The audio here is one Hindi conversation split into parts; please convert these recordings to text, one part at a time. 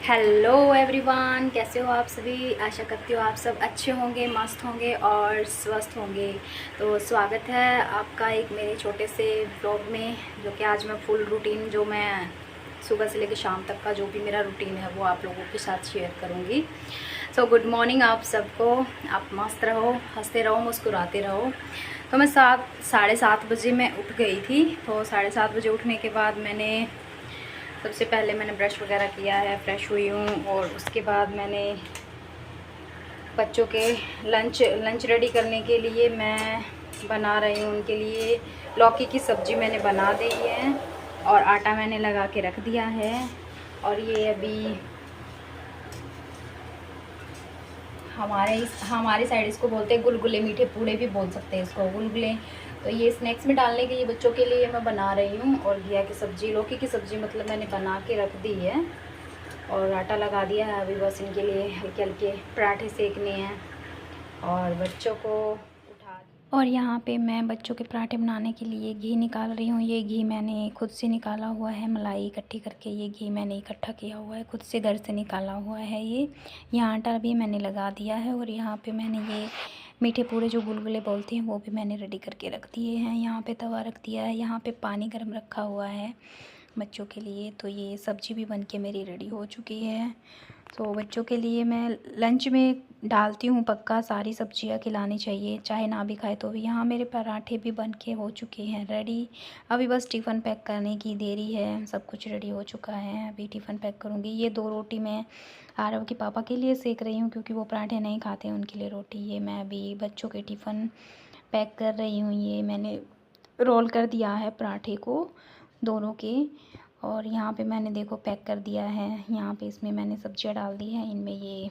हेलो एवरीवन, कैसे हो आप सभी। आशा करती हूँ आप सब अच्छे होंगे, मस्त होंगे और स्वस्थ होंगे। तो स्वागत है आपका एक मेरे छोटे से व्लॉग में, जो कि आज मैं फुल रूटीन जो मैं सुबह से लेकर शाम तक का जो भी मेरा रूटीन है वो आप लोगों के साथ शेयर करूँगी। सो गुड मॉर्निंग आप सबको। आप मस्त रहो, हंसते रहो, मुस्कुराते रहो। तो मैं 7:30 बजे मैं उठ गई थी। तो 7:30 बजे उठने के बाद सबसे पहले मैंने ब्रश वगैरह किया है, फ्रेश हुई हूँ। और उसके बाद मैंने बच्चों के लंच रेडी करने के लिए मैं बना रही हूँ। उनके लिए लौकी की सब्ज़ी मैंने बना दी है और आटा मैंने लगा के रख दिया है। और ये अभी हमारे साइड इसको बोलते हैं गुलगुले, मीठे पूड़े भी बोल सकते हैं इसको, गुलगुले। तो ये स्नैक्स में डालने के लिए बच्चों के लिए मैं बना रही हूँ। और घिया की सब्ज़ी, लौकी की सब्ज़ी मतलब मैंने बना के रख दी है और आटा लगा दिया है। अभी बस इनके लिए हल्के हल्के पराठे सेकने हैं और बच्चों को उठा। और यहाँ पे मैं बच्चों के पराठे बनाने के लिए घी निकाल रही हूँ। ये घी मैंने खुद से निकाला हुआ है, मलाई इकट्ठी करके ये घी मैंने इकट्ठा किया हुआ है, खुद से घर से निकाला हुआ है ये। यहाँ आटा भी मैंने लगा दिया है और यहाँ पे मैंने ये मीठे पूड़े जो गुलगुले बोलते हैं वो भी मैंने रेडी करके रख दिए हैं। यहाँ पे तवा रख दिया है, यहाँ पे पानी गर्म रखा हुआ है बच्चों के लिए। तो ये सब्ज़ी भी बनके मेरी रेडी हो चुकी है। तो बच्चों के लिए मैं लंच में डालती हूँ, पक्का सारी सब्जियां खिलानी चाहिए, चाहे ना भी खाए तो भी। यहाँ मेरे पराठे भी बनके हो चुके हैं रेडी। अभी बस टिफ़िन पैक करने की देरी है, सब कुछ रेडी हो चुका है। अभी टिफ़िन पैक करूँगी। ये 2 रोटी मैं आरव के पापा के लिए सेक रही हूँ क्योंकि वो पराठे नहीं खाते हैं, उनके लिए रोटी। ये मैं अभी बच्चों के टिफ़िन पैक कर रही हूँ। ये मैंने रोल कर दिया है पराठे को दोनों के। और यहाँ पे मैंने देखो पैक कर दिया है। यहाँ पे इसमें मैंने सब्जियाँ डाल दी हैं, इनमें ये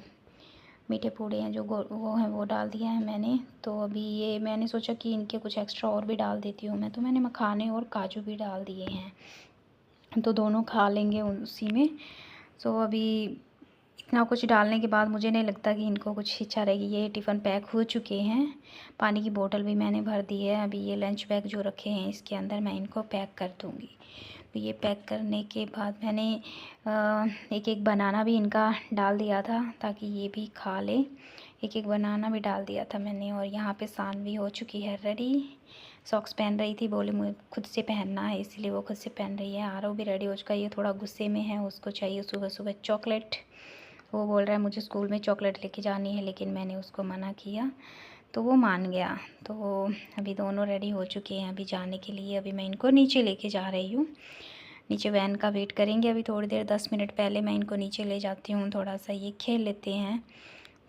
मीठे पूड़े हैं जो वो हैं वो डाल दिया है मैंने। तो अभी ये मैंने सोचा कि इनके कुछ एक्स्ट्रा और भी डाल देती हूँ मैं, तो मैंने मखाने और काजू भी डाल दिए हैं, तो दोनों खा लेंगे उसी में। तो अभी इतना कुछ डालने के बाद मुझे नहीं लगता कि इनको कुछ इच्छा रहेगी। ये टिफ़िन पैक हो चुके हैं, पानी की बोतल भी मैंने भर दी है। अभी ये लंच बैग जो रखे हैं इसके अंदर मैं इनको पैक कर दूँगी। तो ये पैक करने के बाद मैंने एक एक बनाना भी इनका डाल दिया था ताकि ये भी खा ले। एक एक बनाना भी डाल दिया था मैंने। और यहाँ पे सानवी हो चुकी है रेडी। सॉक्स पहन रही थी, बोले मुझे खुद से पहनना है, इसलिए वो खुद से पहन रही है। आरव भी रेडी हो चुका है, ये थोड़ा गुस्से में है, उसको चाहिए सुबह सुबह चॉकलेट। वो बोल रहा है मुझे स्कूल में चॉकलेट लेके जानी है, लेकिन मैंने उसको मना किया तो वो मान गया। तो अभी दोनों रेडी हो चुके हैं अभी जाने के लिए। अभी मैं इनको नीचे लेके जा रही हूँ, नीचे वैन का वेट करेंगे अभी थोड़ी देर, 10 मिनट पहले मैं इनको नीचे ले जाती हूँ, थोड़ा सा ये खेल लेते हैं।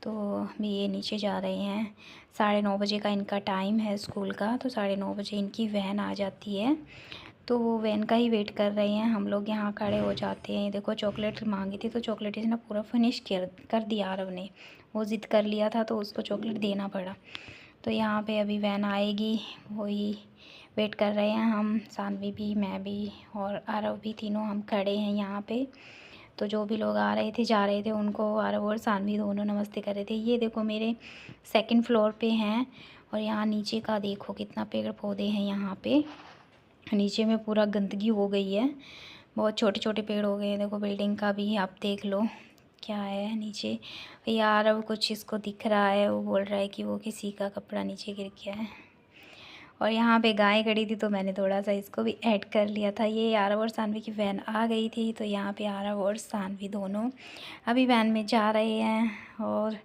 तो अभी ये नीचे जा रहे हैं। 9:30 बजे का इनका टाइम है स्कूल का, तो 9:30 बजे इनकी वैन आ जाती है। तो वो वैन का ही वेट कर रहे हैं। हम लोग यहाँ खड़े हो जाते हैं। देखो चॉकलेट मांगी थी तो चॉकलेट इसने पूरा फिनिश कर दिया आरव ने, वो ज़िद कर लिया था तो उसको चॉकलेट देना पड़ा। तो यहाँ पे अभी वैन आएगी, वही वेट कर रहे हैं हम, सानवी भी, मैं भी और आरव भी, तीनों हम खड़े हैं यहाँ पे। तो जो भी लोग आ रहे थे जा रहे थे उनको आरव और सानवी दोनों नमस्ते कर रहे थे। ये देखो मेरे सेकंड फ्लोर पे हैं। और यहाँ नीचे का देखो कितना पेड़ पौधे हैं। यहाँ पे नीचे में पूरा गंदगी हो गई है, बहुत छोटे छोटे पेड़ हो गए हैं। देखो बिल्डिंग का भी आप देख लो क्या है नीचे। यार अब कुछ इसको दिख रहा है, वो बोल रहा है कि वो किसी का कपड़ा नीचे गिर गया है। और यहाँ पे गाय खड़ी थी तो मैंने थोड़ा सा इसको भी ऐड कर लिया था। ये आरव और सानवी की वैन आ गई थी, तो यहाँ पे आरव और सानवी दोनों अभी वैन में जा रहे हैं। और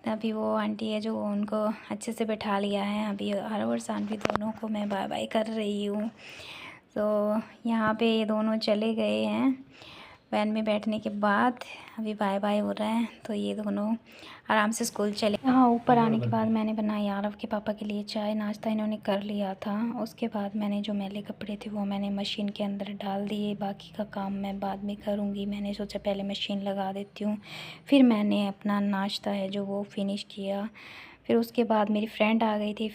अभी वो आंटी है जो उनको अच्छे से बैठा लिया है। अभी आरव और सानवी दोनों को मैं बाय बाय कर रही हूँ। तो यहाँ पे ये दोनों चले गए हैं वैन में बैठने के बाद, अभी बाय बाय हो रहा है। तो ये दोनों आराम से स्कूल चले। यहाँ ऊपर आने के बाद मैंने बनाई आरव के पापा के लिए चाय, नाश्ता इन्होंने कर लिया था। उसके बाद मैंने जो मैले कपड़े थे वो मैंने मशीन के अंदर डाल दिए, बाकी का काम मैं बाद में करूँगी। मैंने सोचा पहले मशीन लगा देती हूँ, फिर मैंने अपना नाश्ता है जो वो फिनिश किया। फिर उसके बाद मेरी फ्रेंड आ गई थी।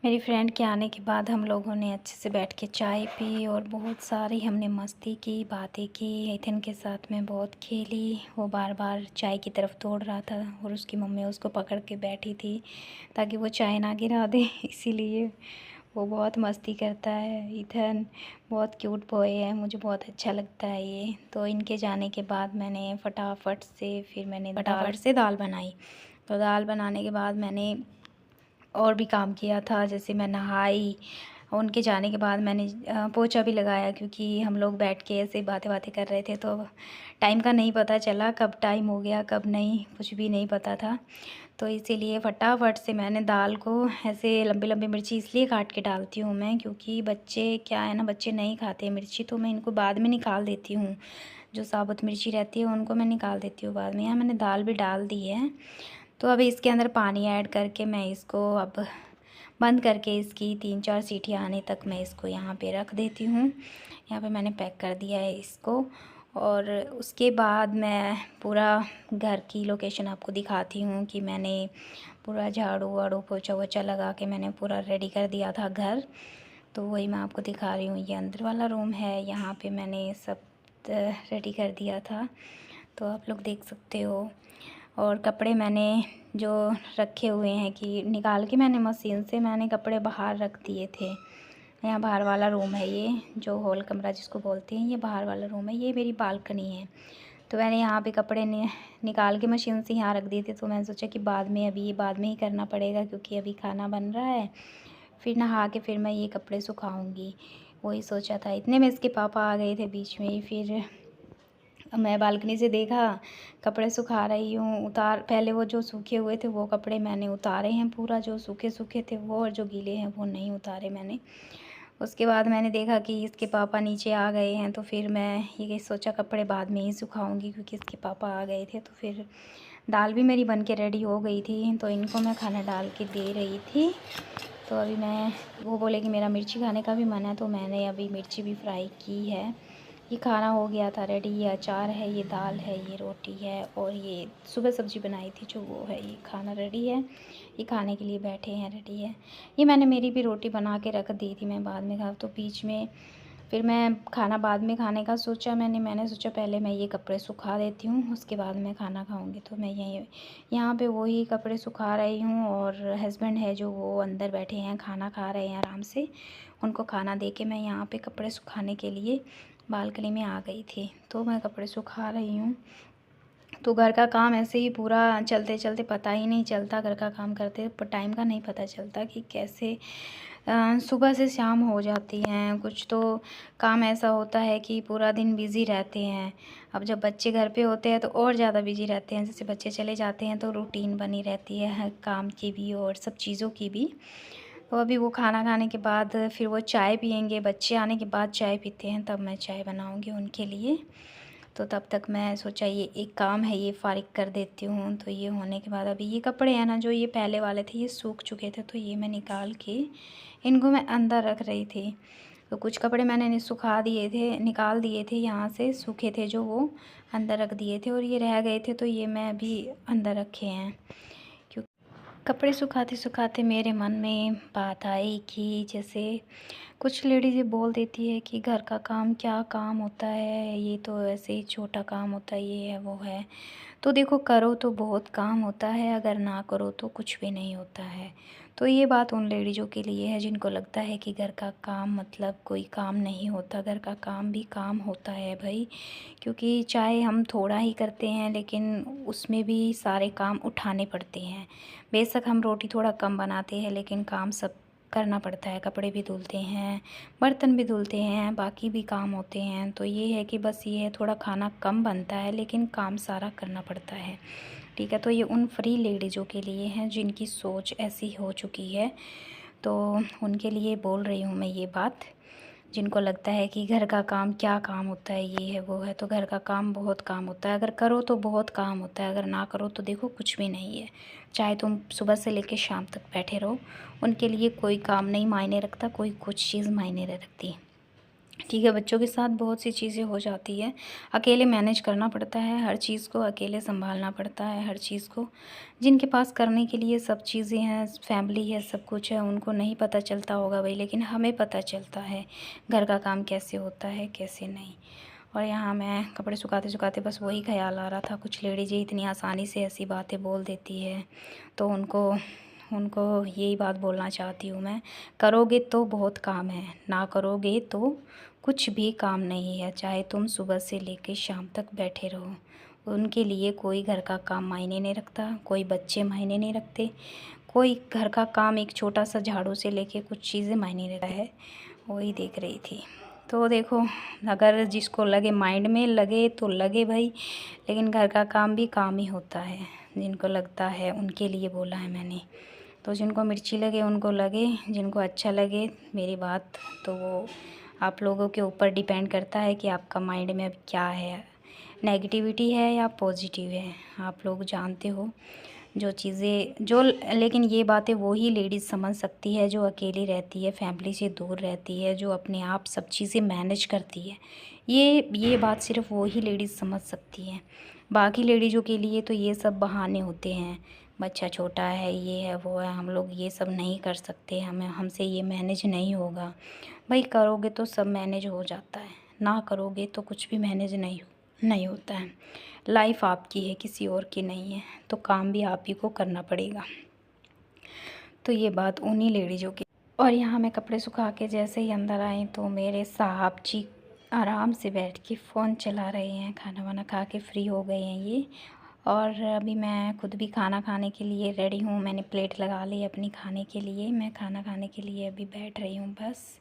मेरी फ्रेंड के आने के बाद हम लोगों ने अच्छे से बैठ के चाय पी और बहुत सारी हमने मस्ती की, बातें की। एथन के साथ में बहुत खेली, वो बार बार चाय की तरफ दौड़ रहा था और उसकी मम्मी उसको पकड़ के बैठी थी ताकि वो चाय ना गिरा दे इसीलिए वो बहुत मस्ती करता है। ईथन बहुत क्यूट बॉय है, मुझे बहुत अच्छा लगता है ये। तो इनके जाने के बाद मैंने फटाफट से दाल बनाई। तो दाल बनाने के बाद मैंने और भी काम किया था, जैसे मैं नहाई। उनके जाने के बाद मैंने पोछा भी लगाया, क्योंकि हम लोग बैठ के ऐसे बातें बातें कर रहे थे, तो टाइम का नहीं पता चला, कब टाइम हो गया कब नहीं, कुछ भी नहीं पता था। तो इसीलिए फटाफट से मैंने दाल को ऐसे लंबी लंबी मिर्ची इसलिए काट के डालती हूँ मैं, क्योंकि बच्चे क्या है ना, बच्चे नहीं खाते मिर्ची, तो मैं इनको बाद में निकाल देती हूँ। जो साबुत मिर्ची रहती है उनको मैं निकाल देती हूँ बाद में। यहाँ मैंने दाल भी डाल दी है। तो अभी इसके अंदर पानी ऐड करके मैं इसको अब बंद करके इसकी 3-4 सीटियाँ आने तक मैं इसको यहाँ पे रख देती हूँ। यहाँ पे मैंने पैक कर दिया है इसको। और उसके बाद मैं पूरा घर की लोकेशन आपको दिखाती हूँ कि मैंने पूरा झाड़ू वाड़ू पोछा वोछा लगा के मैंने पूरा रेडी कर दिया था घर। तो वही मैं आपको दिखा रही हूँ। ये अंदर वाला रूम है, यहाँ पे मैंने सब रेडी कर दिया था, तो आप लोग देख सकते हो। और कपड़े मैंने जो रखे हुए हैं कि निकाल के मैंने मशीन से मैंने कपड़े बाहर रख दिए थे। यहाँ बाहर वाला रूम है, ये जो हॉल कमरा जिसको बोलते हैं, ये बाहर वाला रूम है, ये मेरी बालकनी है। तो मैंने यहाँ पे कपड़े निकाल के मशीन से यहाँ रख दिए थे। तो मैंने सोचा कि बाद में ही करना पड़ेगा, क्योंकि अभी खाना बन रहा है, फिर नहा के फिर मैं ये कपड़े सुखाऊंगी, वही सोचा था। इतने में इसके पापा आ गए थे बीच में ही। फिर मैं बालकनी से देखा, कपड़े सुखा रही हूँ, पहले वो जो सूखे हुए थे वो कपड़े मैंने उतारे हैं पूरा, जो सूखे सूखे थे वो, और जो गीले हैं वो नहीं उतारे मैंने। उसके बाद मैंने देखा कि इसके पापा नीचे आ गए हैं, तो फिर मैं ये सोचा कपड़े बाद में ही सुखाऊंगी, क्योंकि इसके पापा आ गए थे। तो फिर दाल भी मेरी बन के रेडी हो गई थी, तो इनको मैं खाना डाल के दे रही थी। तो अभी वो बोले कि मेरा मिर्ची खाने का भी मन है, तो मैंने अभी मिर्ची भी फ्राई की है। ये खाना हो गया था रेडी। ये अचार है, ये दाल है, ये रोटी है, और ये सुबह सब्ज़ी बनाई थी जो वो है। ये खाना रेडी है, ये खाने के लिए बैठे हैं, रेडी है। ये मैंने मेरी भी रोटी बना के रख दी थी, मैं बाद में खा, तो बीच में फिर मैं खाना बाद में खाने का सोचा। मैंने सोचा पहले मैं ये कपड़े सुखा देती हूँ, उसके बाद मैं खाना खाऊँगी। तो मैं यहाँ पे वही कपड़े सुखा रही हूँ, और हस्बैंड है जो वो अंदर बैठे हैं, खाना खा रहे हैं आराम से। उनको खाना दे के मैं यहाँ पे कपड़े सुखाने के लिए बालकनी में आ गई थी। तो मैं कपड़े सुखा रही हूँ। तो घर का काम ऐसे ही पूरा चलते चलते पता ही नहीं चलता, घर का काम करते पर टाइम का नहीं पता चलता कि कैसे सुबह से शाम हो जाती हैं। कुछ तो काम ऐसा होता है कि पूरा दिन बिज़ी रहते हैं। अब जब बच्चे घर पे होते हैं तो और ज़्यादा बिज़ी रहते हैं। जैसे बच्चे चले जाते हैं तो रूटीन बनी रहती है हर काम की भी और सब चीज़ों की भी। तो अभी वो खाना खाने के बाद फिर वो चाय पियेंगे, बच्चे आने के बाद चाय पीते हैं, तब मैं चाय बनाऊँगी उनके लिए। तो तब तक मैं सोचा ये एक काम है, ये फ़ारिग कर देती हूँ। तो ये होने के बाद अभी ये कपड़े हैं ना, जो ये पहले वाले थे, ये सूख चुके थे, तो ये मैं निकाल के इनको मैं अंदर रख रही थी। तो कुछ कपड़े मैंने सुखा दिए थे, निकाल दिए थे यहाँ से, सूखे थे जो वो अंदर रख दिए थे, और ये रह गए थे तो ये मैं अभी अंदर रखे हैं। कपड़े सुखाते सुखाते मेरे मन में बात आई कि जैसे कुछ लेडीज़ ये बोल देती है कि घर का काम क्या काम होता है, ये तो ऐसे ही छोटा काम होता है, ये है वो है। तो देखो, करो तो बहुत काम होता है, अगर ना करो तो कुछ भी नहीं होता है। तो ये बात उन लेडीज़ों के लिए है जिनको लगता है कि घर का काम मतलब कोई काम नहीं होता। घर का काम भी काम होता है भाई, क्योंकि चाहे हम थोड़ा ही करते हैं लेकिन उसमें भी सारे काम उठाने पड़ते हैं। बेशक हम रोटी थोड़ा कम बनाते हैं लेकिन काम सब करना पड़ता है। कपड़े भी धुलते हैं, बर्तन भी धुलते हैं, बाकी भी काम होते हैं। तो ये है कि बस ये है, थोड़ा खाना कम बनता है लेकिन काम सारा करना पड़ता है। ठीक है, तो ये उन फ्री लेडीज़ों के लिए हैं जिनकी सोच ऐसी हो चुकी है। तो उनके लिए बोल रही हूँ मैं ये बात, जिनको लगता है कि घर का काम क्या काम होता है, ये है वो है। तो घर का काम बहुत काम होता है, अगर करो तो बहुत काम होता है, अगर ना करो तो देखो कुछ भी नहीं है। चाहे तुम सुबह से लेकर शाम तक बैठे रहो, उनके लिए कोई काम नहीं मायने रखता, कोई कुछ चीज़ मायने रखती। ठीक है, बच्चों के साथ बहुत सी चीज़ें हो जाती है, अकेले मैनेज करना पड़ता है, हर चीज़ को अकेले संभालना पड़ता है, हर चीज़ को। जिनके पास करने के लिए सब चीज़ें हैं, फैमिली है, सब कुछ है, उनको नहीं पता चलता होगा भाई, लेकिन हमें पता चलता है घर का काम कैसे होता है कैसे नहीं। और यहाँ मैं कपड़े सुखाते सुखाते बस वही ख्याल आ रहा था, कुछ लेडीज़ें इतनी आसानी से ऐसी बातें बोल देती है, तो उनको उनको यही बात बोलना चाहती हूँ मैं, करोगे तो बहुत काम है, ना करोगे तो कुछ भी काम नहीं है। चाहे तुम सुबह से लेकर शाम तक बैठे रहो, उनके लिए कोई घर का काम मायने नहीं रखता, कोई बच्चे मायने नहीं रखते, कोई घर का काम एक छोटा सा झाड़ू से लेके कुछ चीज़ें मायने रखता है। वही देख रही थी। तो देखो, अगर जिसको लगे माइंड में लगे तो लगे भाई, लेकिन घर का काम भी काम ही होता है। जिनको लगता है उनके लिए बोला है मैंने। तो जिनको मिर्ची लगे उनको लगे, जिनको अच्छा लगे मेरी बात, तो वो आप लोगों के ऊपर डिपेंड करता है कि आपका माइंड में अब क्या है, नेगेटिविटी है या पॉजिटिव है। आप लोग जानते हो जो चीज़ें जो, लेकिन ये बातें वही लेडीज़ समझ सकती है जो अकेली रहती है, फैमिली से दूर रहती है, जो अपने आप सब चीज़ें मैनेज करती है। ये बात सिर्फ वही लेडीज़ समझ सकती है। बाकी लेडीज़ों के लिए तो ये सब बहाने होते हैं, बच्चा छोटा है, ये है वो है, हम लोग ये सब नहीं कर सकते, हमसे ये मैनेज नहीं होगा। भाई करोगे तो सब मैनेज हो जाता है, ना करोगे तो कुछ भी मैनेज नहीं होता है। लाइफ आपकी है, किसी और की नहीं है, तो काम भी आप ही को करना पड़ेगा। तो ये बात उन्हीं लेडीज़ों की। और यहाँ मैं कपड़े सुखा के जैसे ही अंदर आई तो मेरे साहब जी आराम से बैठ के फ़ोन चला रहे हैं, खाना वाना खा के फ्री हो गए हैं ये। और अभी मैं खुद भी खाना खाने के लिए रेडी हूँ, मैंने प्लेट लगा ली अपनी खाने के लिए। मैं खाना खाने के लिए अभी बैठ रही हूँ बस।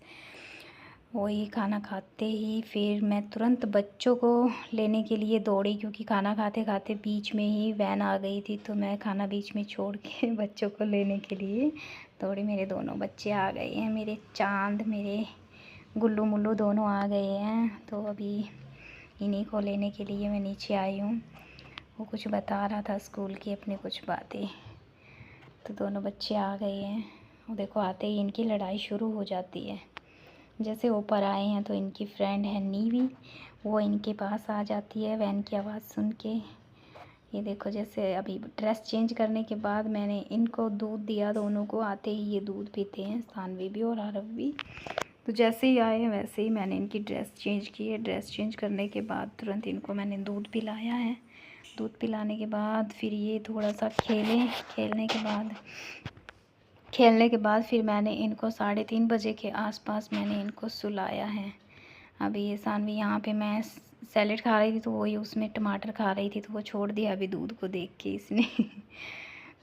वही खाना खाते ही फिर मैं तुरंत बच्चों को लेने के लिए दौड़ी, क्योंकि खाना खाते खाते बीच में ही वैन आ गई थी, तो मैं खाना बीच में छोड़ के बच्चों को लेने के लिए दौड़ी। मेरे दोनों बच्चे आ गए हैं, मेरे चांद, मेरे गुल्लू मुल्लू दोनों आ गए हैं। तो अभी इन्हीं को लेने के लिए मैं नीचे आई हूँ। वो कुछ बता रहा था स्कूल की अपनी कुछ बातें, तो दोनों बच्चे आ गए हैं। वो देखो, आते ही इनकी लड़ाई शुरू हो जाती है। जैसे ऊपर आए हैं तो इनकी फ्रेंड है नीवी, वो इनके पास आ जाती है वैन की आवाज़ सुन के। ये देखो, जैसे अभी ड्रेस चेंज करने के बाद मैंने इनको दूध दिया, दोनों को आते ही ये दूध पीते हैं, सानवी भी और आरव भी। तो जैसे ही आए वैसे ही मैंने इनकी ड्रेस चेंज की है। ड्रेस चेंज करने के बाद तुरंत इनको मैंने दूध पिलाया है। दूध पिलाने के बाद फिर ये थोड़ा सा खेलने के बाद फिर मैंने इनको 3:30 बजे के आसपास मैंने इनको सुलाया है। अभी ये सानवी यहाँ पे, मैं सैलेड खा रही थी तो वही उसमें टमाटर खा रही थी, तो वो छोड़ दिया अभी दूध को देख के इसने।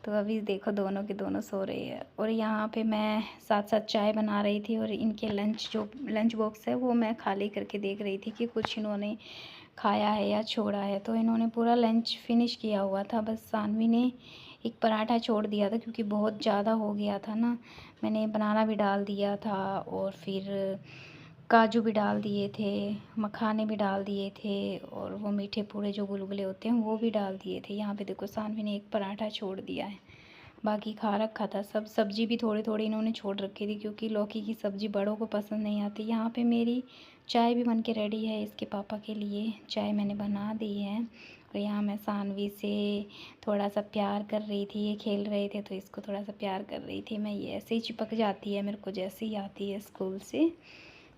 तो अभी देखो दोनों के दोनों सो रहे हैं। और यहाँ पे मैं साथ साथ चाय बना रही थी, और इनके लंच बॉक्स है वो मैं खाली करके देख रही थी कि कुछ इन्होंने खाया है या छोड़ा है। तो इन्होंने पूरा लंच फिनिश किया हुआ था, बस सानवी ने एक पराठा छोड़ दिया था, क्योंकि बहुत ज़्यादा हो गया था ना। मैंने बनाना भी डाल दिया था, और फिर काजू भी डाल दिए थे, मखाने भी डाल दिए थे, और वो मीठे पूड़े जो गुलगुले होते हैं वो भी डाल दिए थे। यहाँ पे देखो सानवी ने एक पराठा छोड़ दिया है, बाकी खा रखा था सब। सब्ज़ी भी थोड़ी थोड़ी इन्होंने छोड़ रखी थी, क्योंकि लौकी की सब्ज़ी बड़ों को पसंद नहीं आती। यहाँ पे मेरी चाय भी बन के रेडी है, इसके पापा के लिए चाय मैंने बना दी है। और यहाँ मैं सानवी से थोड़ा सा प्यार कर रही थी, ये खेल रहे थे तो इसको थोड़ा सा प्यार कर रही थी मैं। ये ऐसे ही चिपक जाती है मेरे को जैसे ही आती है स्कूल से,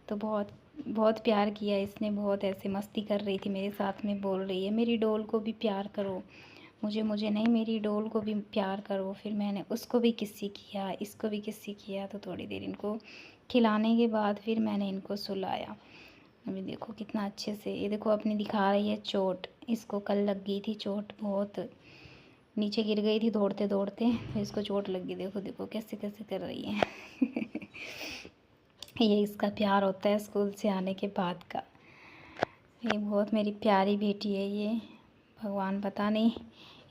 तो बहुत बहुत प्यार किया इसने, बहुत ऐसे मस्ती कर रही थी मेरे साथ में, बोल रही है मेरी डॉल को भी प्यार करो, मुझे नहीं, मेरी डॉल को भी प्यार करो। फिर मैंने उसको भी किस्सी किया, इसको भी किस्सी किया। तो थोड़ी देर इनको खिलाने के बाद फिर मैंने इनको सुलाया। अभी देखो कितना अच्छे से, ये देखो अपनी दिखा रही है चोट, इसको कल लग गई थी चोट, बहुत नीचे गिर गई थी दौड़ते दौड़ते, तो इसको चोट लग गई। देखो देखो कैसे कैसे कर रही है। ये इसका प्यार होता है स्कूल से आने के बाद का। ये बहुत मेरी प्यारी बेटी है ये। भगवान पता नहीं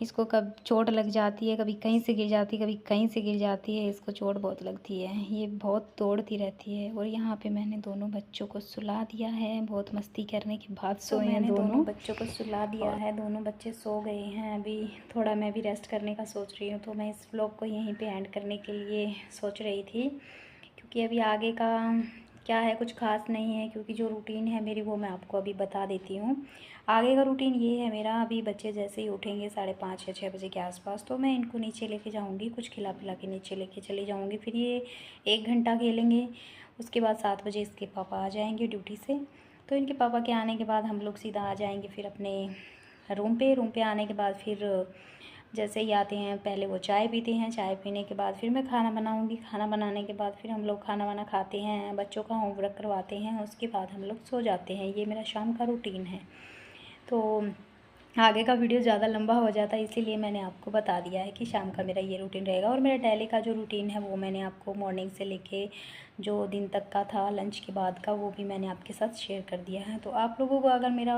इसको कब चोट लग जाती है, कभी कहीं से गिर जाती है, कभी कहीं से गिर जाती है, इसको चोट बहुत लगती है, ये बहुत दौड़ती रहती है। और यहाँ पे मैंने दोनों बच्चों को सुला दिया है, बहुत मस्ती करने के बाद सोए हैं दोनों बच्चों को सुला दिया है, दोनों बच्चे सो गए हैं। अभी थोड़ा मैं भी रेस्ट करने का सोच रही हूँ, तो मैं इस व्लॉग को यहीं पे एंड करने के लिए सोच रही थी, क्योंकि अभी आगे का क्या है कुछ खास नहीं है, क्योंकि जो रूटीन है मेरी वो मैं आपको अभी बता देती हूँ। आगे का रूटीन ये है मेरा, अभी बच्चे जैसे ही उठेंगे 5:30 या 6 बजे के आसपास, तो मैं इनको नीचे लेके जाऊँगी, कुछ खिला पिला के नीचे लेके चली जाऊँगी। फिर ये 1 घंटा खेलेंगे, उसके बाद 7 बजे इसके पापा आ जाएंगे ड्यूटी से। तो इनके पापा के आने के बाद हम लोग सीधा आ जाएंगे फिर अपने रूम पे आने के बाद फिर जैसे ही आते हैं पहले वो चाय पीते हैं, चाय पीने के बाद फिर मैं खाना बनाऊंगी, खाना बनाने के बाद फिर हम लोग खाना वाना खाते हैं, बच्चों का होमवर्क करवाते हैं, उसके बाद हम लोग सो जाते हैं। ये मेरा शाम का रूटीन है। तो आगे का वीडियो ज़्यादा लंबा हो जाता है, इसीलिए मैंने आपको बता दिया है कि शाम का मेरा ये रूटीन रहेगा। और मेरा डेली का जो रूटीन है वो मैंने आपको मॉर्निंग से लेके जो दिन तक का था, लंच के बाद का, वो भी मैंने आपके साथ शेयर कर दिया है। तो आप लोगों को अगर मेरा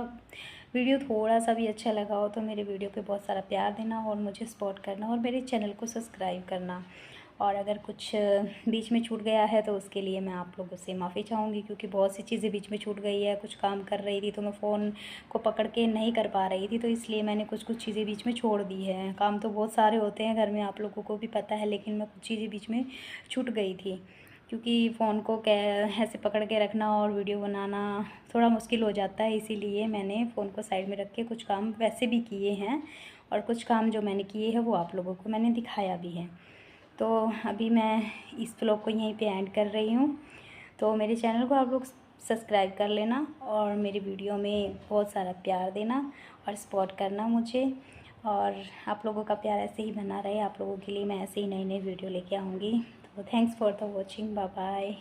वीडियो थोड़ा सा भी अच्छा लगा हो तो मेरे वीडियो पे बहुत सारा प्यार देना और मुझे सपोर्ट करना और मेरे चैनल को सब्सक्राइब करना। और अगर कुछ बीच में छूट गया है तो उसके लिए मैं आप लोगों से माफ़ी चाहूँगी, क्योंकि बहुत सी चीज़ें बीच में छूट गई है। कुछ काम कर रही थी तो मैं फ़ोन को पकड़ के नहीं कर पा रही थी, तो इसलिए मैंने कुछ चीज़ें बीच में छोड़ दी है। काम तो बहुत सारे होते हैं घर में, आप लोगों को भी पता है, लेकिन मैं कुछ चीज़ें बीच में छूट गई थी, क्योंकि फ़ोन को ऐसे पकड़ के रखना और वीडियो बनाना थोड़ा मुश्किल हो जाता है। इसीलिए मैंने फ़ोन को साइड में रख के कुछ काम वैसे भी किए हैं, और कुछ काम जो मैंने किए हैं वो आप लोगों को मैंने दिखाया भी है। तो अभी मैं इस व्लॉग को यहीं पे एंड कर रही हूँ। तो मेरे चैनल को आप लोग सब्सक्राइब कर लेना और मेरी वीडियो में बहुत सारा प्यार देना और सपोर्ट करना मुझे। और आप लोगों का प्यार ऐसे ही बना रहे, आप लोगों के लिए मैं ऐसे ही नई नई वीडियो लेके आऊँगी। तो thanks for the watching, bye bye.